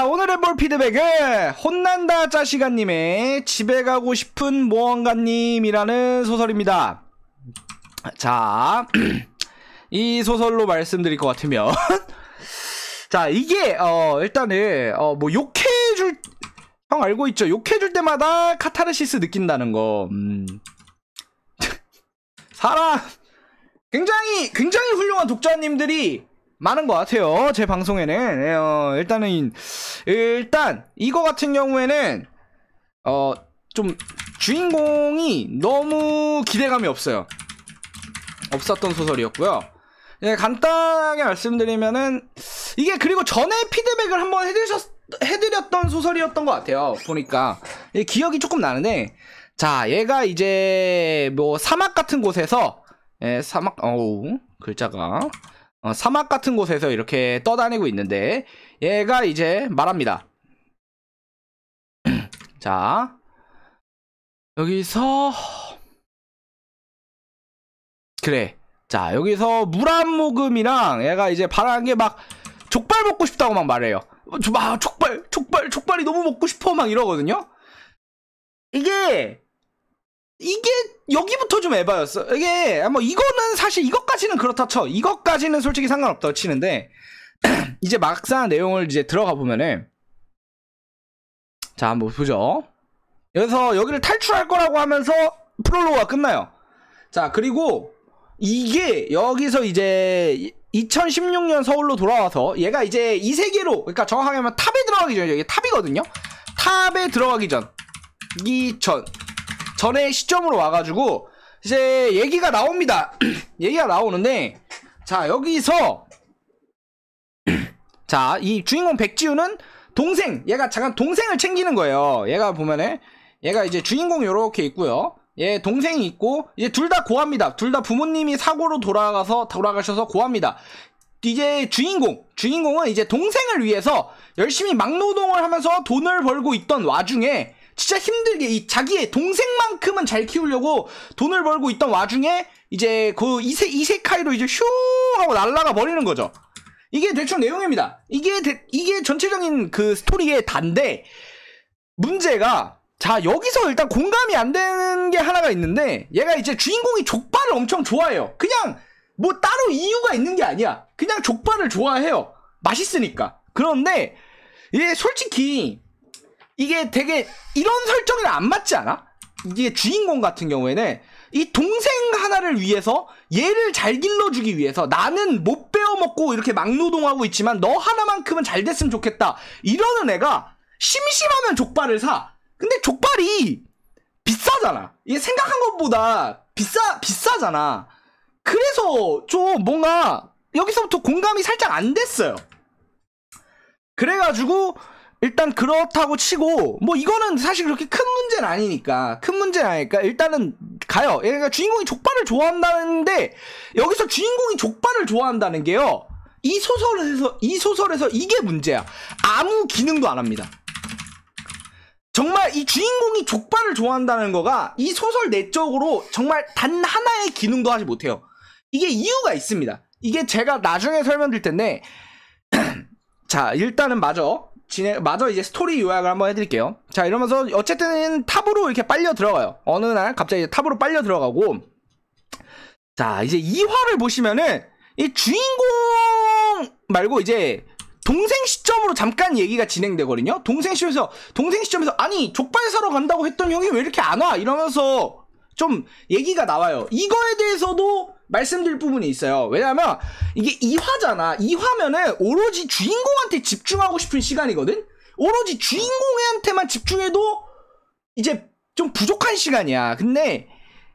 오늘의 볼 피드백은 혼난다 짜시가님의 집에 가고 싶은 모험가님이라는 소설입니다. 자, 이 소설로 말씀드릴 것 같으면 자, 이게 일단은 뭐 욕해줄, 형 알고 있죠? 욕해줄 때마다 카타르시스 느낀다는 거. 사람 굉장히 훌륭한 독자님들이 많은 것 같아요. 제 방송에는. 일단 이거 같은 경우에는 좀 주인공이 너무 기대감이 없었던 소설이었고요. 예, 간단하게 말씀드리면은 이게, 그리고 전에 피드백을 한번 해드렸던 소설이었던 것 같아요. 보니까 기억이 조금 나는데, 자, 얘가 이제 뭐 사막 같은 곳에서, 글자가 사막 같은 곳에서 이렇게 떠다니고 있는데, 얘가 이제 말합니다. 자, 여기서 그래, 자, 여기서 물 한 모금이랑 얘가 이제 바라는 게 막 족발 먹고 싶다고 막 말해요. 막 족발이 너무 먹고 싶어 막 이러거든요. 이게 여기부터 좀 에바였어. 이게 뭐 이거는 사실 이것까지는 그렇다 쳐. 이것까지는 솔직히 상관없다고 치는데 이제 막상 내용을 이제 들어가 보면은, 자, 한번 보죠. 여기서 여기를 탈출할 거라고 하면서 프롤로그가 끝나요. 자, 그리고 이게 여기서 이제 2016년 서울로 돌아와서 얘가 이제 이 세계로, 그러니까 정확하게 하면 탑에 들어가기 전에, 이게 탑이거든요. 탑에 들어가기 전의 시점으로 와가지고 이제 얘기가 나옵니다. 얘기가 나오는데, 자, 여기서 자, 이 주인공 백지우는 얘가 잠깐 동생을 챙기는 거예요. 얘가 보면은 얘가 이제 주인공이 요렇게 있고요. 얘 동생이 있고, 이제 둘 다 고아입니다. 둘 다 부모님이 사고로 돌아가셔서 고아입니다. 이제 주인공은 이제 동생을 위해서 열심히 막노동을 하면서 돈을 벌고 있던 와중에, 진짜 힘들게 자기의 동생만큼은 잘 키우려고 돈을 벌고 있던 와중에 이제 그 이세카이로 이제 슝 하고 날아가 버리는 거죠. 이게 대충 내용입니다. 이게 전체적인 그 스토리의 단데, 문제가, 자, 여기서 일단 공감이 안 되는 게 하나가 있는데, 얘가 이제 주인공이 족발을 엄청 좋아해요. 그냥 뭐 따로 이유가 있는 게 아니야. 그냥 족발을 좋아해요. 맛있으니까. 그런데 이게 솔직히 이게 되게 이런 설정이랑 안 맞지 않아? 이게 주인공 같은 경우에는 이 동생 하나를 위해서, 얘를 잘 길러주기 위해서, 나는 못 빼어먹고 이렇게 막노동하고 있지만 너 하나만큼은 잘 됐으면 좋겠다 이러는 애가 심심하면 족발을 사. 근데 족발이 비싸잖아. 이게 생각한 것보다 비싸잖아. 그래서 좀 뭔가 여기서부터 공감이 살짝 안 됐어요. 그래가지고 일단 그렇다고 치고, 뭐 이거는 사실 그렇게 큰 문제는 아니니까 일단은 가요. 그러니까 주인공이 족발을 좋아한다는데, 여기서 주인공이 족발을 좋아한다는 게요, 이 소설에서 이게 문제야. 아무 기능도 안 합니다. 정말 이 주인공이 족발을 좋아한다는 거가 이 소설 내적으로 정말 단 하나의 기능도 하지 못해요. 이게 이유가 있습니다. 이게 제가 나중에 설명드릴 텐데 자, 일단은 마저 이제 스토리 요약을 한번 해드릴게요. 자, 이러면서 어쨌든 탑으로 이렇게 빨려 들어가요. 어느 날 갑자기 탑으로 빨려 들어가고, 자, 이제 2화를 보시면은 이 주인공 말고 이제 동생 시점으로 잠깐 얘기가 진행되거든요. 동생 시점에서 아니, 족발 사러 간다고 했던 형이 왜 이렇게 안 와? 이러면서 좀 얘기가 나와요. 이거에 대해서도 말씀드릴 부분이 있어요. 왜냐면 이게 2화잖아. 2화면은 오로지 주인공한테 집중하고 싶은 시간이거든. 오로지 주인공한테만 집중해도 이제 좀 부족한 시간이야. 근데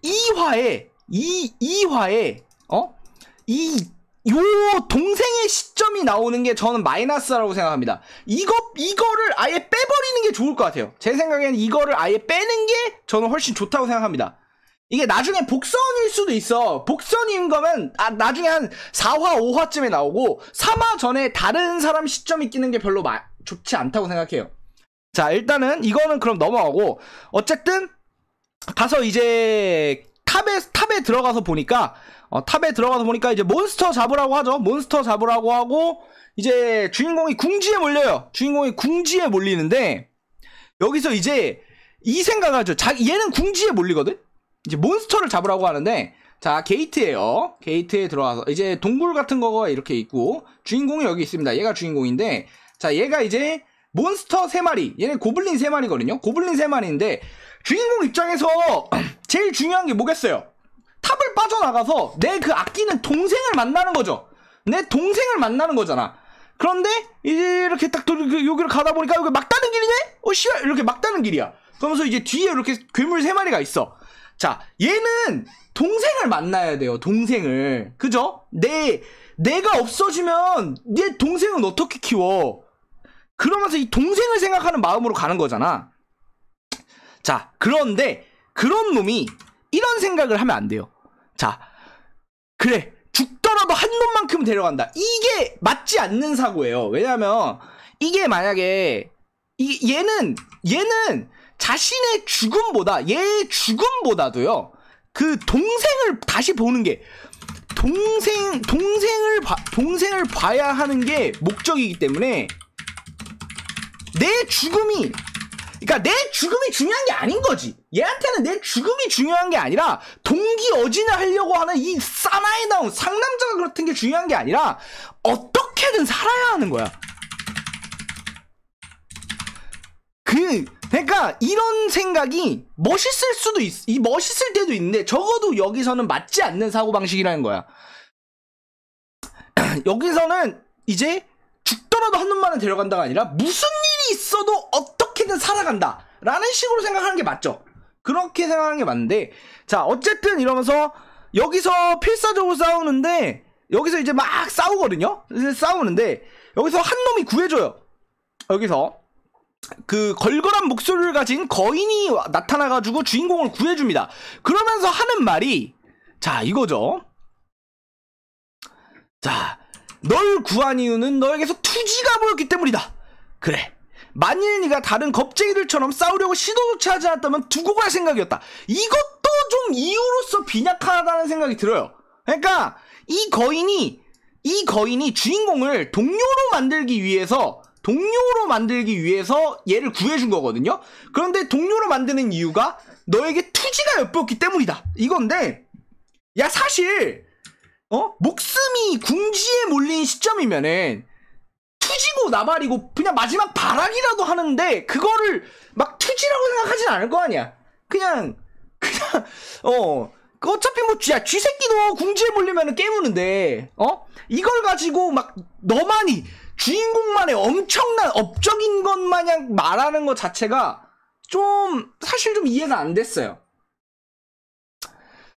2화에 요 동생의 시점이 나오는 게 저는 마이너스라고 생각합니다. 이거를 아예 빼버리는 게 좋을 것 같아요. 제 생각에는 이거를 아예 빼는 게 저는 훨씬 좋다고 생각합니다. 이게 나중에 복선일 수도 있어. 복선인 거면 나중에 한 4화, 5화쯤에 나오고 3화 전에 다른 사람 시점이 끼는 게 별로 좋지 않다고 생각해요. 자, 일단은 이거는 그럼 넘어가고, 어쨌든 가서 이제 탑에 들어가서 보니까 이제 몬스터 잡으라고 하죠. 몬스터 잡으라고 하고 이제 주인공이 궁지에 몰려요. 주인공이 궁지에 몰리는데 여기서 이제 이 생각을 하죠. 얘는 궁지에 몰리거든. 이제 몬스터를 잡으라고 하는데 자, 게이트에요. 게이트에 들어와서 이제 동굴 같은 거가 이렇게 있고 주인공이 여기 있습니다. 얘가 주인공인데 자, 얘가 이제 몬스터 3마리, 얘네 고블린 3마리거든요. 고블린 3마리인데 주인공 입장에서 제일 중요한 게 뭐겠어요? 탑을 빠져나가서 내 그 아끼는 동생을 만나는 거죠. 내 동생을 만나는 거잖아. 그런데 이제 이렇게 딱 여기를 가다 보니까 여기 막다른 길이네? 씨발, 이렇게 막다른 길이야. 그러면서 이제 뒤에 이렇게 괴물 3마리가 있어. 자, 얘는 동생을 만나야 돼요. 동생을. 그죠? 내가 없어지면 내 동생은 어떻게 키워? 그러면서 이 동생을 생각하는 마음으로 가는 거잖아. 자, 그런데 그런 놈이 이런 생각을 하면 안 돼요. 자, 그래, 죽더라도 한 놈만큼은 데려간다. 이게 맞지 않는 사고예요. 왜냐면 이게 만약에 얘는 자신의 죽음보다, 얘의 죽음보다도요, 그 동생을 다시 보는 게, 동생을 봐야 하는 게 목적이기 때문에, 그러니까 내 죽음이 중요한 게 아닌 거지. 얘한테는 내 죽음이 중요한 게 아니라, 동기어진을 하려고 하는 이 사나이다운 상남자가 같은 게 중요한 게 아니라, 어떻게든 살아야 하는 거야. 그러니까 이런 생각이 멋있을 때도 있는데 적어도 여기서는 맞지 않는 사고방식이라는 거야. 여기서는 이제 죽더라도 한 놈만은 데려간다가 아니라 무슨 일이 있어도 어떻게든 살아간다 라는 식으로 생각하는 게 맞죠. 그렇게 생각하는 게 맞는데, 자, 어쨌든 이러면서 여기서 필사적으로 싸우는데, 여기서 이제 막 싸우거든요. 싸우는데 여기서 한 놈이 구해줘요. 여기서 그 걸걸한 목소리를 가진 거인이 나타나가지고 주인공을 구해줍니다. 그러면서 하는 말이, 자, 이거죠. 자, 널 구한 이유는 너에게서 투지가 보였기 때문이다. 그래, 만일 네가 다른 겁쟁이들처럼 싸우려고 시도조차 하지 않았다면 두고 갈 생각이었다. 이것도 좀 이유로서 빈약하다는 생각이 들어요. 그러니까 이 거인이 주인공을 동료로 만들기 위해서 얘를 구해준 거거든요. 그런데 동료로 만드는 이유가 너에게 투지가 엿보였기 때문이다, 이건데, 야, 사실 목숨이 궁지에 몰린 시점이면은 투지고 나발이고 그냥 마지막 발악이라도 하는데 그거를 막 투지라고 생각하진 않을 거 아니야. 그냥 어차피 뭐 쥐새끼도 궁지에 몰리면은 깨무는데 이걸 가지고 막 너만이 주인공만의 엄청난 업적인 것 마냥 말하는 것 자체가 좀 사실 좀 이해가 안 됐어요.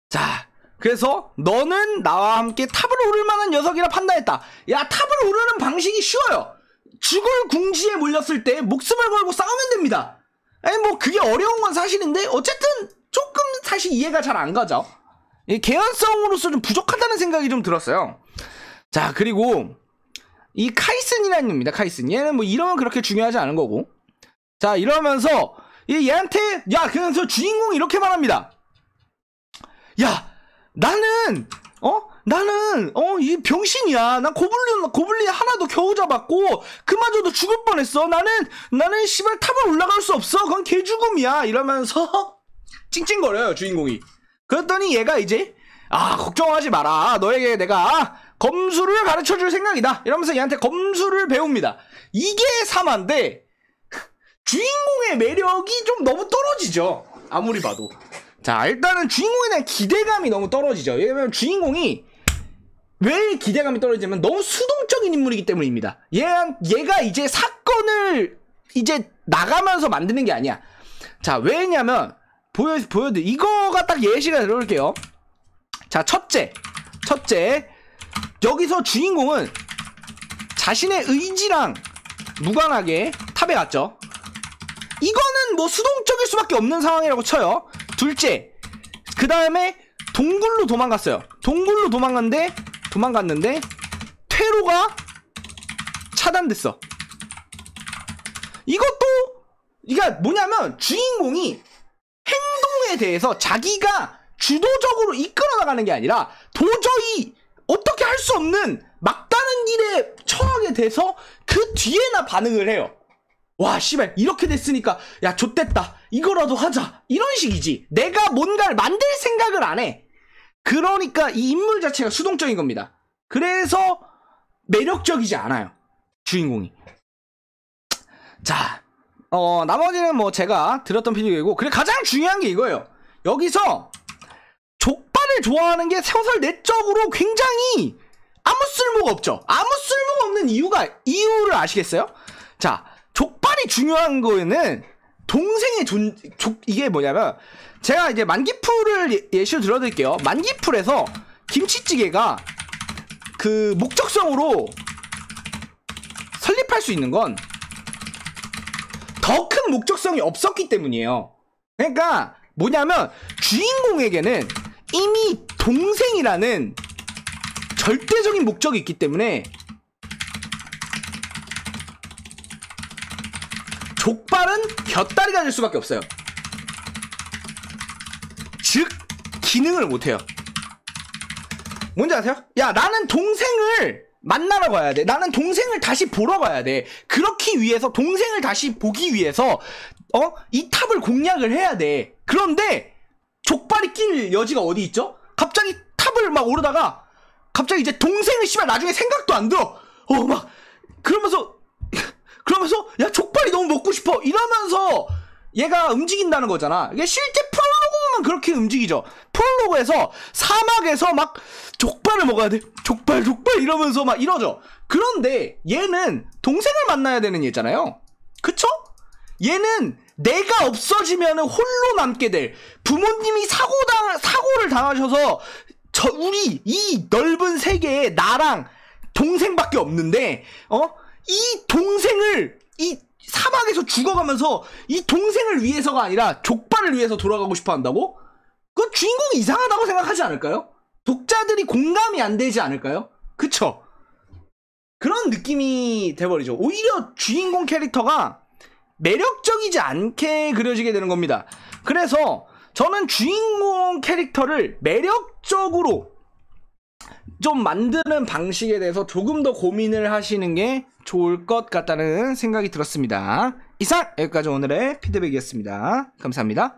자, 그래서 너는 나와 함께 탑을 오를 만한 녀석이라 판단했다. 야, 탑을 오르는 방식이 쉬워요. 죽을 궁지에 몰렸을 때 목숨을 걸고 싸우면 됩니다. 아니 뭐 그게 어려운 건 사실인데 어쨌든 조금 사실 이해가 잘 안 가죠. 개연성으로서 좀 부족하다는 생각이 좀 들었어요. 자, 그리고 이 카이슨이라는 놈입니다. 카이슨. 얘는 뭐 이러면 그렇게 중요하지 않은 거고. 자, 이러면서 얘한테, 야, 그래서 주인공이 이렇게 말합니다. 야, 나는 이 병신이야. 난 고블린 하나도 겨우 잡았고 그마저도 죽을 뻔했어. 나는 씨발 탑을 올라갈 수 없어. 그건 개죽음이야. 이러면서 찡찡거려요, 주인공이. 그랬더니 얘가 이제, 걱정하지 마라. 너에게 내가 검수를 가르쳐줄 생각이다. 이러면서 얘한테 검수를 배웁니다. 이게 3화인데 주인공의 매력이 좀 너무 떨어지죠, 아무리 봐도. 자, 일단은 주인공에 대한 기대감이 너무 떨어지죠. 왜냐면 주인공이 왜 기대감이 떨어지냐면 너무 수동적인 인물이기 때문입니다. 얘가 이제 사건을 이제 나가면서 만드는 게 아니야. 자, 왜냐면 보여드려. 이거가 딱 예시가 들어올게요. 자, 첫째, 여기서 주인공은 자신의 의지랑 무관하게 탑에 갔죠. 이거는 뭐 수동적일 수밖에 없는 상황이라고 쳐요. 둘째, 그 다음에 동굴로 도망갔어요. 동굴로 도망갔는데 퇴로가 차단됐어. 이것도, 이게 뭐냐면 주인공이 행동에 대해서 자기가 주도적으로 이끌어 나가는 게 아니라 도저히 어떻게 할 수 없는 막다른 일에 처하게 돼서 그 뒤에나 반응을 해요. 와 씨발 이렇게 됐으니까 야 좆됐다 이거라도 하자 이런 식이지. 내가 뭔가를 만들 생각을 안 해. 그러니까 이 인물 자체가 수동적인 겁니다. 그래서 매력적이지 않아요 주인공이. 자 나머지는 뭐 제가 들었던 피드백이고, 그래 가장 중요한 게 이거예요. 여기서 족발을 좋아하는 게 소설 내적으로 굉장히 아무 쓸모가 없죠. 아무 쓸모가 없는 이유를 아시겠어요? 자, 족발이 중요한 거에는 동생의 이게 뭐냐면, 제가 이제 만기풀을 예시로 들어드릴게요. 만기풀에서 김치찌개가 그 목적성으로 설립할 수 있는 건 더 큰 목적성이 없었기 때문이에요. 그러니까 뭐냐면 주인공에게는 이미 동생이라는 절대적인 목적이 있기 때문에 족발은 곁다리가 될 수밖에 없어요. 즉 기능을 못해요. 뭔지 아세요? 야 나는 동생을 만나러 가야 돼. 나는 동생을 다시 보러 가야 돼. 그렇기 위해서, 동생을 다시 보기 위해서 이 탑을 공략을 해야 돼. 그런데 족발이 낄 여지가 어디 있죠? 갑자기 탑을 막 오르다가 갑자기 이제 동생을 씨발 나중에 생각도 안 들어. 막 그러면서 야 족발이 너무 먹고 싶어 이러면서 얘가 움직인다는 거잖아. 이게 실제 프롤로그만 그렇게 움직이죠. 프롤로그에서 사막에서 막 족발을 먹어야 돼. 족발 이러면서 막 이러죠. 그런데 얘는 동생을 만나야 되는 얘잖아요. 그쵸? 얘는 내가 없어지면 홀로 남게 될, 부모님이 사고를 당하셔서 우리 이 넓은 세계에 나랑 동생밖에 없는데 이 동생을 이 사막에서 죽어가면서 이 동생을 위해서가 아니라 족발을 위해서 돌아가고 싶어 한다고? 그 주인공이 이상하다고 생각하지 않을까요? 독자들이 공감이 안 되지 않을까요? 그쵸? 그런 느낌이 돼버리죠. 오히려 주인공 캐릭터가 매력적이지 않게 그려지게 되는 겁니다. 그래서 저는 주인공 캐릭터를 매력적으로 좀 만드는 방식에 대해서 조금 더 고민을 하시는 게 좋을 것 같다는 생각이 들었습니다. 이상 여기까지 오늘의 피드백이었습니다. 감사합니다.